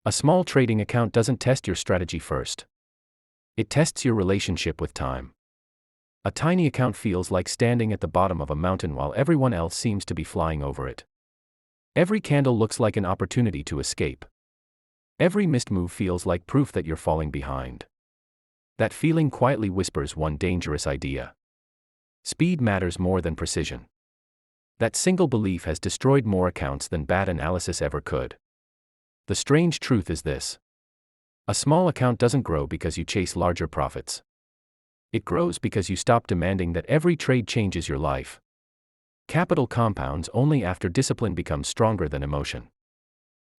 A small trading account doesn't test your strategy first. It tests your relationship with time. A tiny account feels like standing at the bottom of a mountain while everyone else seems to be flying over it. Every candle looks like an opportunity to escape. Every missed move feels like proof that you're falling behind. That feeling quietly whispers one dangerous idea. Speed matters more than precision. That single belief has destroyed more accounts than bad analysis ever could. The strange truth is this. A small account doesn't grow because you chase larger profits. It grows because you stop demanding that every trade changes your life. Capital compounds only after discipline becomes stronger than emotion.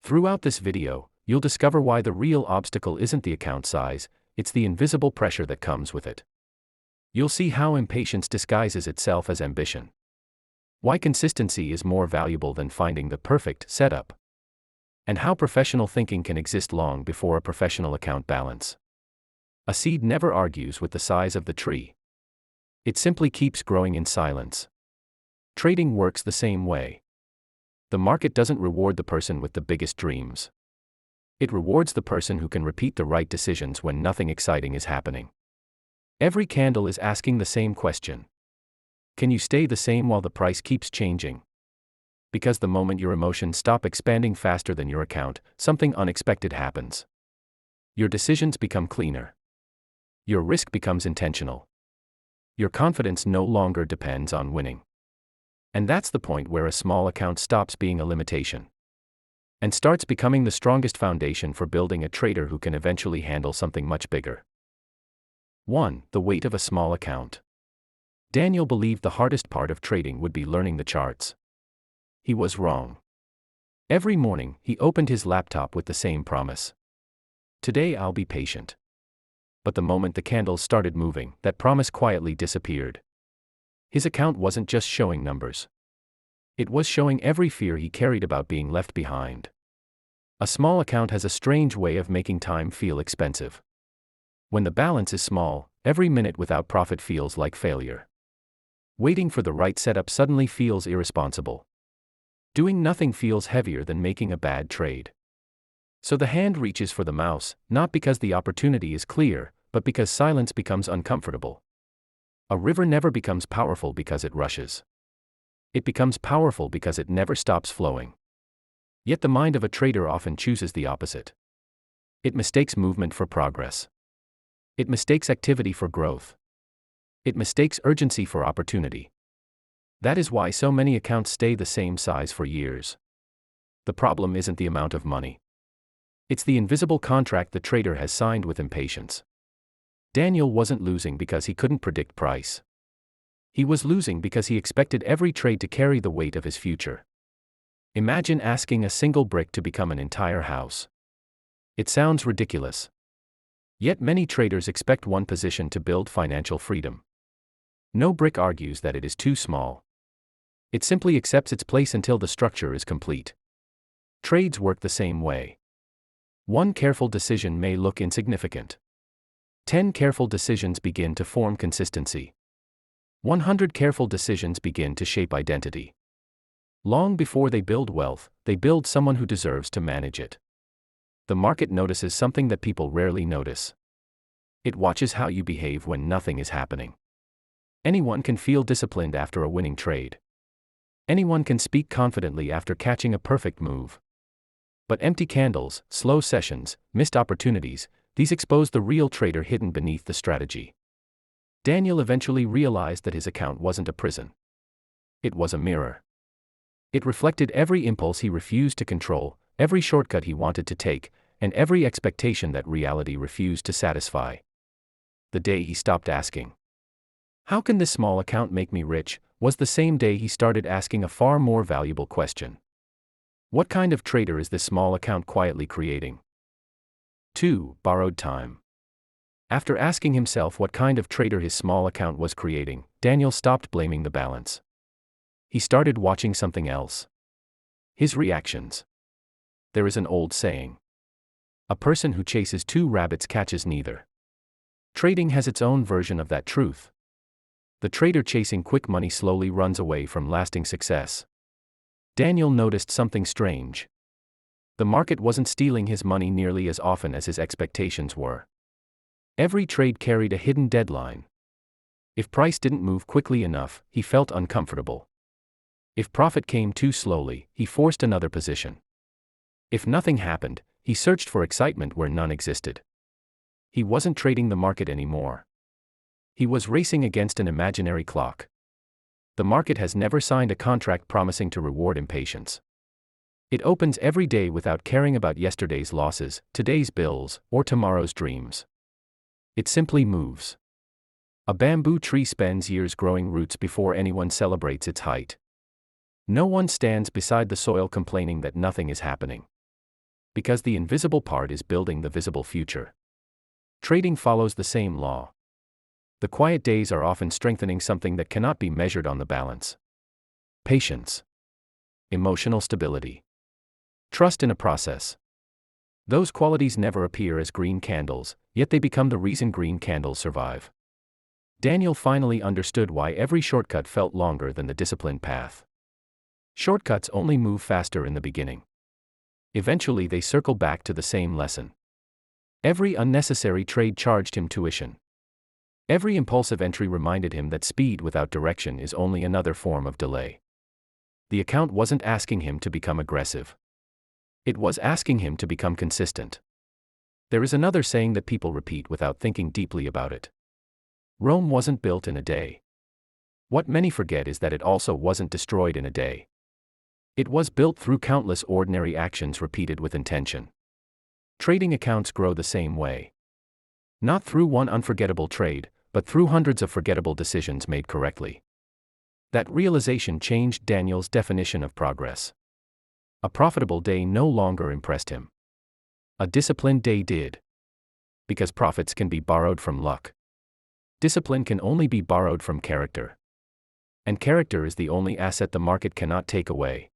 Throughout this video, you'll discover why the real obstacle isn't the account size, it's the invisible pressure that comes with it. You'll see how impatience disguises itself as ambition. Why consistency is more valuable than finding the perfect setup. And how professional thinking can exist long before a professional account balance. A seed never argues with the size of the tree. It simply keeps growing in silence. Trading works the same way. The market doesn't reward the person with the biggest dreams. It rewards the person who can repeat the right decisions when nothing exciting is happening. Every candle is asking the same question. Can you stay the same while the price keeps changing? Because the moment your emotions stop expanding faster than your account, something unexpected happens. Your decisions become cleaner. Your risk becomes intentional. Your confidence no longer depends on winning. And that's the point where a small account stops being a limitation and starts becoming the strongest foundation for building a trader who can eventually handle something much bigger. 1. The weight of a small account. Daniel believed the hardest part of trading would be learning the charts. He was wrong. Every morning, he opened his laptop with the same promise. Today I'll be patient. But the moment the candles started moving, that promise quietly disappeared. His account wasn't just showing numbers. It was showing every fear he carried about being left behind. A small account has a strange way of making time feel expensive. When the balance is small, every minute without profit feels like failure. Waiting for the right setup suddenly feels irresponsible. Doing nothing feels heavier than making a bad trade. So the hand reaches for the mouse, not because the opportunity is clear, but because silence becomes uncomfortable. A river never becomes powerful because it rushes. It becomes powerful because it never stops flowing. Yet the mind of a trader often chooses the opposite. It mistakes movement for progress. It mistakes activity for growth. It mistakes urgency for opportunity. That is why so many accounts stay the same size for years. The problem isn't the amount of money. It's the invisible contract the trader has signed with impatience. Daniel wasn't losing because he couldn't predict price. He was losing because he expected every trade to carry the weight of his future. Imagine asking a single brick to become an entire house. It sounds ridiculous. Yet many traders expect one position to build financial freedom. No brick argues that it is too small. It simply accepts its place until the structure is complete. Trades work the same way. One careful decision may look insignificant. 10 careful decisions begin to form consistency. 100 careful decisions begin to shape identity. Long before they build wealth, they build someone who deserves to manage it. The market notices something that people rarely notice. It watches how you behave when nothing is happening. Anyone can feel disciplined after a winning trade. Anyone can speak confidently after catching a perfect move. But empty candles, slow sessions, missed opportunities, these expose the real trader hidden beneath the strategy. Daniel eventually realized that his account wasn't a prison. It was a mirror. It reflected every impulse he refused to control, every shortcut he wanted to take, and every expectation that reality refused to satisfy. The day he stopped asking, "How can this small account make me rich?" was the same day he started asking a far more valuable question. What kind of trader is this small account quietly creating? 2. Borrowed time. After asking himself what kind of trader his small account was creating, Daniel stopped blaming the balance. He started watching something else. His reactions. There is an old saying. A person who chases two rabbits catches neither. Trading has its own version of that truth. The trader chasing quick money slowly runs away from lasting success. Daniel noticed something strange. The market wasn't stealing his money nearly as often as his expectations were. Every trade carried a hidden deadline. If price didn't move quickly enough, he felt uncomfortable. If profit came too slowly, he forced another position. If nothing happened, he searched for excitement where none existed. He wasn't trading the market anymore. He was racing against an imaginary clock. The market has never signed a contract promising to reward impatience. It opens every day without caring about yesterday's losses, today's bills, or tomorrow's dreams. It simply moves. A bamboo tree spends years growing roots before anyone celebrates its height. No one stands beside the soil complaining that nothing is happening. Because the invisible part is building the visible future. Trading follows the same law. The quiet days are often strengthening something that cannot be measured on the balance. Patience. Emotional stability. Trust in a process. Those qualities never appear as green candles, yet they become the reason green candles survive. Daniel finally understood why every shortcut felt longer than the disciplined path. Shortcuts only move faster in the beginning. Eventually they circle back to the same lesson. Every unnecessary trade charged him tuition. Every impulsive entry reminded him that speed without direction is only another form of delay. The account wasn't asking him to become aggressive. It was asking him to become consistent. There is another saying that people repeat without thinking deeply about it. Rome wasn't built in a day. What many forget is that it also wasn't destroyed in a day. It was built through countless ordinary actions repeated with intention. Trading accounts grow the same way. Not through one unforgettable trade, but through hundreds of forgettable decisions made correctly. That realization changed Daniel's definition of progress. A profitable day no longer impressed him. A disciplined day did. Because profits can be borrowed from luck. Discipline can only be borrowed from character. And character is the only asset the market cannot take away.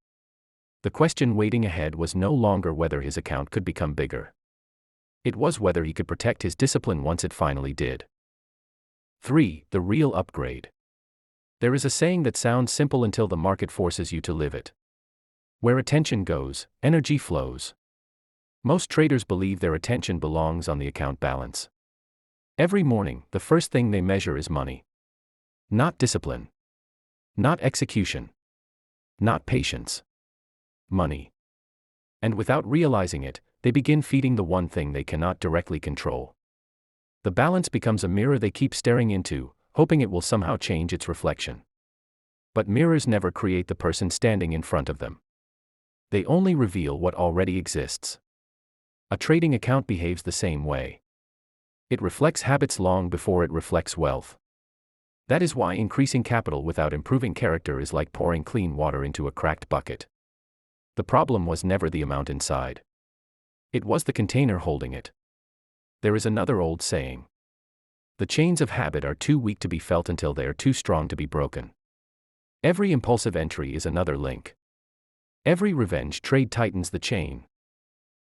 The question waiting ahead was no longer whether his account could become bigger. It was whether he could protect his discipline once it finally did. 3. The real upgrade. There is a saying that sounds simple until the market forces you to live it. Where attention goes, energy flows. Most traders believe their attention belongs on the account balance. Every morning, the first thing they measure is money. Not discipline. Not execution. Not patience. Money. And without realizing it, they begin feeding the one thing they cannot directly control. The balance becomes a mirror they keep staring into, hoping it will somehow change its reflection. But mirrors never create the person standing in front of them. They only reveal what already exists. A trading account behaves the same way. It reflects habits long before it reflects wealth. That is why increasing capital without improving character is like pouring clean water into a cracked bucket. The problem was never the amount inside. It was the container holding it. There is another old saying. The chains of habit are too weak to be felt until they are too strong to be broken. Every impulsive entry is another link. Every revenge trade tightens the chain.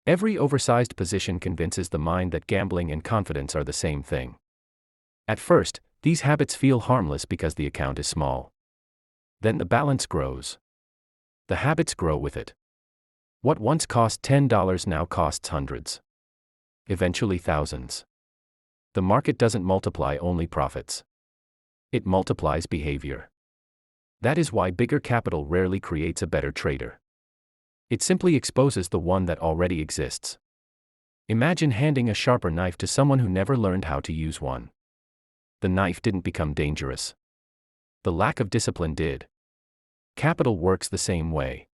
Every oversized position convinces the mind that gambling and confidence are the same thing. At first, these habits feel harmless because the account is small. Then the balance grows. The habits grow with it. What once cost $10 now costs hundreds. Eventually thousands. The market doesn't multiply only profits. It multiplies behavior. That is why bigger capital rarely creates a better trader. It simply exposes the one that already exists. Imagine handing a sharper knife to someone who never learned how to use one. The knife didn't become dangerous. The lack of discipline did. Capital works the same way.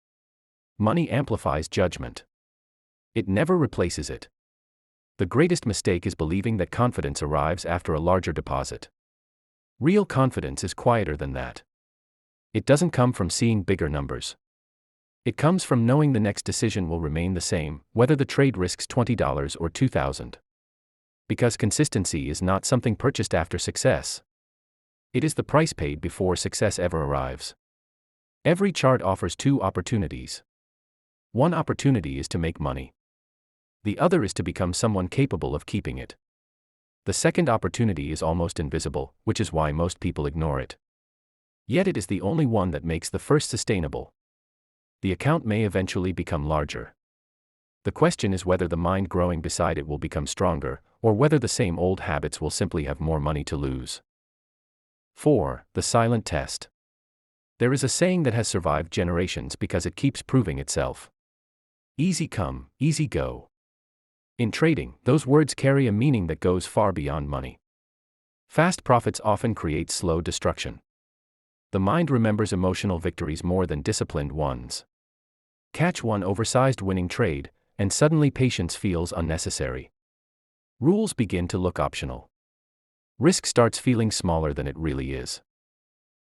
Money amplifies judgment. It never replaces it. The greatest mistake is believing that confidence arrives after a larger deposit. Real confidence is quieter than that. It doesn't come from seeing bigger numbers. It comes from knowing the next decision will remain the same, whether the trade risks $20 or $2,000. Because consistency is not something purchased after success. It is the price paid before success ever arrives. Every chart offers two opportunities. One opportunity is to make money. The other is to become someone capable of keeping it. The second opportunity is almost invisible, which is why most people ignore it. Yet it is the only one that makes the first sustainable. The account may eventually become larger. The question is whether the mind growing beside it will become stronger, or whether the same old habits will simply have more money to lose. 4. The silent test. There is a saying that has survived generations because it keeps proving itself. Easy come, easy go. In trading, those words carry a meaning that goes far beyond money. Fast profits often create slow destruction. The mind remembers emotional victories more than disciplined ones. Catch one oversized winning trade, and suddenly patience feels unnecessary. Rules begin to look optional. Risk starts feeling smaller than it really is.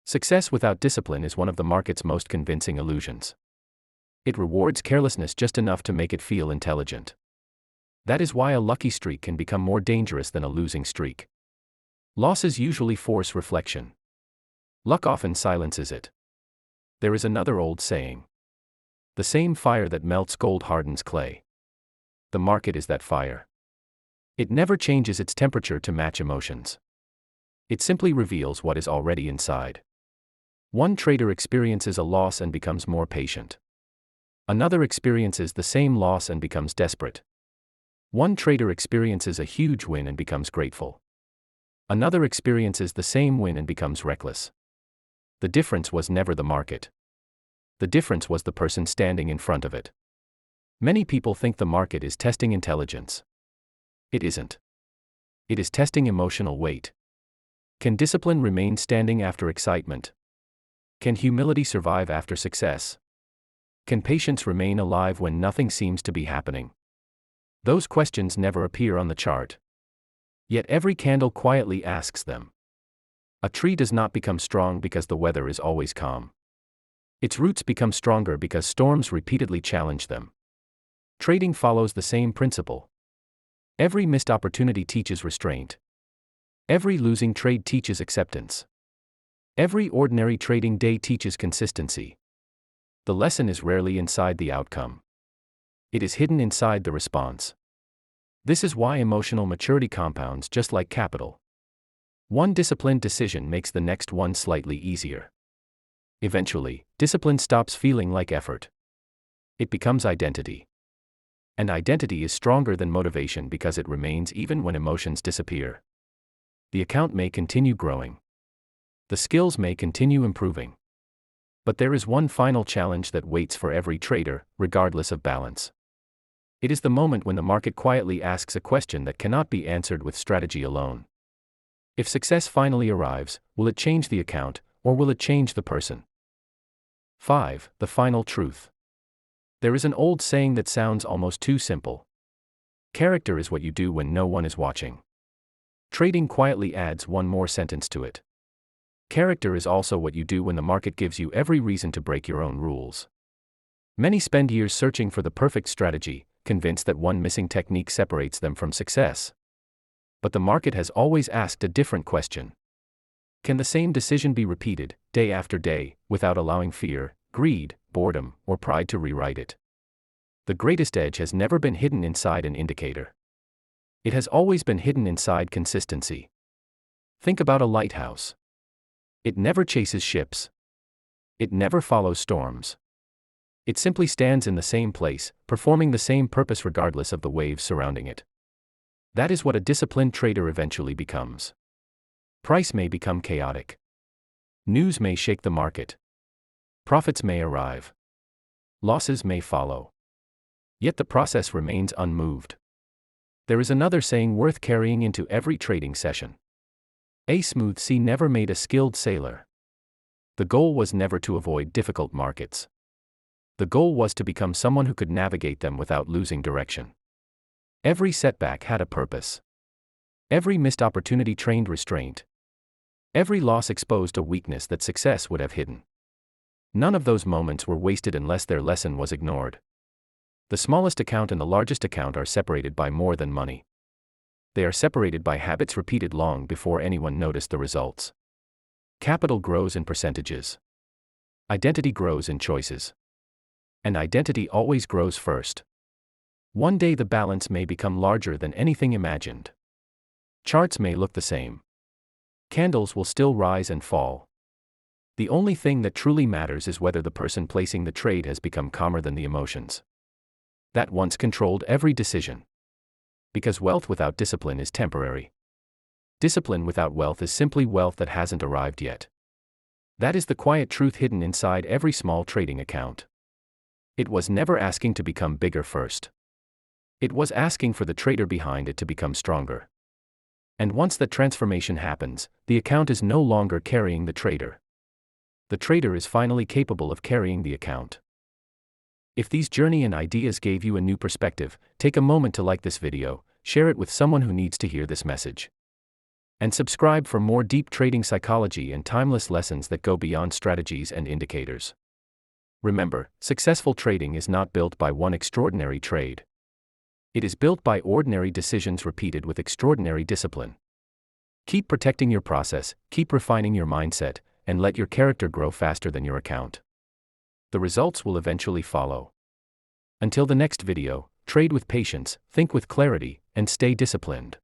Success without discipline is one of the market's most convincing illusions. It rewards carelessness just enough to make it feel intelligent. That is why a lucky streak can become more dangerous than a losing streak. Losses usually force reflection. Luck often silences it. There is another old saying. The same fire that melts gold hardens clay. The market is that fire. It never changes its temperature to match emotions. It simply reveals what is already inside. One trader experiences a loss and becomes more patient. Another experiences the same loss and becomes desperate. One trader experiences a huge win and becomes grateful. Another experiences the same win and becomes reckless. The difference was never the market. The difference was the person standing in front of it. Many people think the market is testing intelligence. It isn't. It is testing emotional weight. Can discipline remain standing after excitement? Can humility survive after success? Can patience remain alive when nothing seems to be happening? Those questions never appear on the chart. Yet every candle quietly asks them. A tree does not become strong because the weather is always calm. Its roots become stronger because storms repeatedly challenge them. Trading follows the same principle. Every missed opportunity teaches restraint. Every losing trade teaches acceptance. Every ordinary trading day teaches consistency. The lesson is rarely inside the outcome. It is hidden inside the response. This is why emotional maturity compounds just like capital. One disciplined decision makes the next one slightly easier. Eventually, discipline stops feeling like effort. It becomes identity. And identity is stronger than motivation because it remains even when emotions disappear. The account may continue growing. The skills may continue improving. But there is one final challenge that waits for every trader, regardless of balance. It is the moment when the market quietly asks a question that cannot be answered with strategy alone. If success finally arrives, will it change the account, or will it change the person? 5. The final truth. There is an old saying that sounds almost too simple. Character is what you do when no one is watching. Trading quietly adds one more sentence to it. Character is also what you do when the market gives you every reason to break your own rules. Many spend years searching for the perfect strategy, convinced that one missing technique separates them from success. But the market has always asked a different question. Can the same decision be repeated, day after day, without allowing fear, greed, boredom, or pride to rewrite it? The greatest edge has never been hidden inside an indicator. It has always been hidden inside consistency. Think about a lighthouse. It never chases ships. It never follows storms. It simply stands in the same place, performing the same purpose regardless of the waves surrounding it. That is what a disciplined trader eventually becomes. Price may become chaotic. News may shake the market. Profits may arrive. Losses may follow. Yet the process remains unmoved. There is another saying worth carrying into every trading session. A smooth sea never made a skilled sailor. The goal was never to avoid difficult markets. The goal was to become someone who could navigate them without losing direction. Every setback had a purpose. Every missed opportunity trained restraint. Every loss exposed a weakness that success would have hidden. None of those moments were wasted unless their lesson was ignored. The smallest account and the largest account are separated by more than money. They are separated by habits repeated long before anyone noticed the results. Capital grows in percentages. Identity grows in choices. And identity always grows first. One day the balance may become larger than anything imagined. Charts may look the same. Candles will still rise and fall. The only thing that truly matters is whether the person placing the trade has become calmer than the emotions. that once controlled every decision. Because wealth without discipline is temporary. Discipline without wealth is simply wealth that hasn't arrived yet. That is the quiet truth hidden inside every small trading account. It was never asking to become bigger first. It was asking for the trader behind it to become stronger. And once that transformation happens, the account is no longer carrying the trader. The trader is finally capable of carrying the account. If these journey and ideas gave you a new perspective, take a moment to like this video, share it with someone who needs to hear this message. And subscribe for more deep trading psychology and timeless lessons that go beyond strategies and indicators. Remember, successful trading is not built by one extraordinary trade. It is built by ordinary decisions repeated with extraordinary discipline. Keep protecting your process, keep refining your mindset, and let your character grow faster than your account. The results will eventually follow. Until the next video, trade with patience, think with clarity, and stay disciplined.